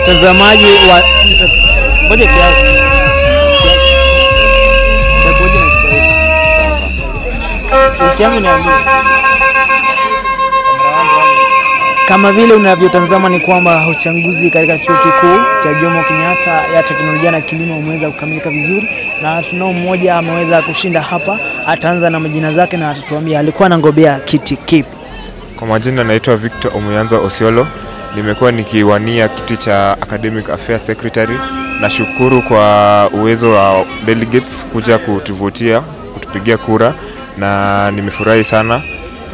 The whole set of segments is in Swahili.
watazamaji wa ngoja kiasi. Ukianza niambie. Kama vile unavyotazama ni kwamba uchaguzi katika chuo kikuu cha Jomo Kenyatta ya teknolojia na kilimo umeweza kukamilika vizuri, na tunao mmoja ameweza kushinda hapa. Ataanza na majina zake na atatuambia alikuwa anagombea kiti kipi. Kwa majina naitwa Victor Omuyanza Osiolo. Nimekuwa nikiwania kiti cha Academic Affairs Secretary. Nashukuru kwa uwezo wa delegates kuja kutuvotia, kutupigia kura, na nimefurahi sana.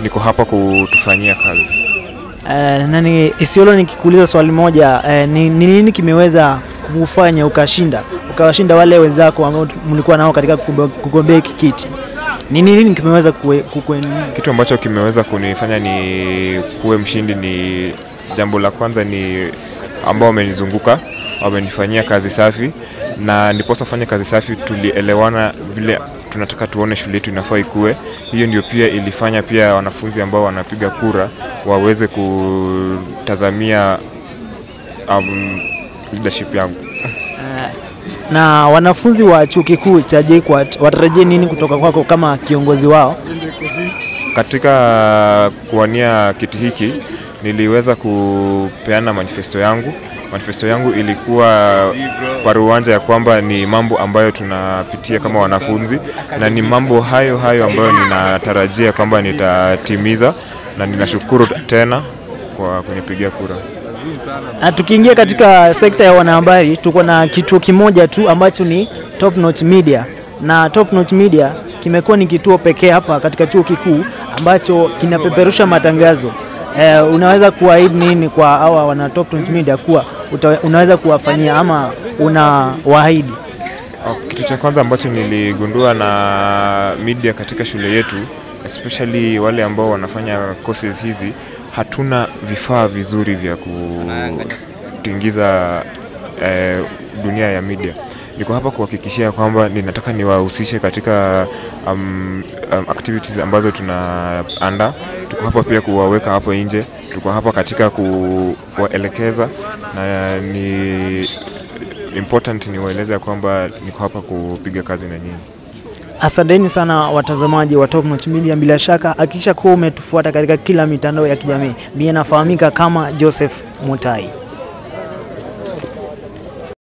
Niko hapa kutufanyia kazi. Nani Isiolo, nikikuuliza swali moja, ni nini kimeweza kukufanya ukawashinda wale wenzako ambao mlikuwa nao katika kugombea kiti? Ni nini kimeweza kitu ambacho kimeweza kunifanya ni kuwe mshindi? Ni jambo la kwanza ni ambao wamenizunguka, wamenifanyia kazi safi, na niposa fanya kazi safi tulielewana vile tunataka tuone shule yetu inafaa ikue. Hiyo ndio pia ilifanya pia wanafunzi ambao wanapiga kura waweze kutazamia leadership yangu. Na wanafunzi wa chuo kikuu cha JKUAT watarajie nini kutoka kwako kama kiongozi wao? Katika kuwania kiti hiki niliweza kupeana manifesto yangu. Manifesto yangu ilikuwa paruanja ya kwamba ni mambo ambayo tunapitia kama wanafunzi, na ni mambo hayo ambayo ninatarajia kwamba nitatimiza, na ninashukuru tena kwa kunipigia kura. Na tukiingia katika sekta ya wanahabari, tuko na kituo kimoja tu ambacho ni Top Notch Media, na Top Notch Media kimekuwa ni kituo pekee hapa katika chuo kikuu ambacho kinapeperusha matangazo. Unaweza kuahidi nini kwa hawa wana Top Notch Media kuwa unaweza kuwafanyia ama unawaahidi? Kitu cha kwanza ambacho niligundua na media katika shule yetu, especially wale ambao wanafanya courses hizi, hatuna vifaa vizuri vya kutingiza dunia ya media. Niko hapa kuhakikishia kwamba ninataka niwahusishe katika activities ambazo tunaandaa. Tuko hapa pia kuwaweka hapo nje, tuko hapa katika kuwaelekeza, na ni important niwaeleze kwamba niko hapa kupiga kazi na nyinyi. Asanteni sana watazamaji wa Top Notch Media. Bila shaka hakikisha kuwa umetufuata katika kila mitandao ya kijamii. Mimi nafahamika kama Joseph Mutai.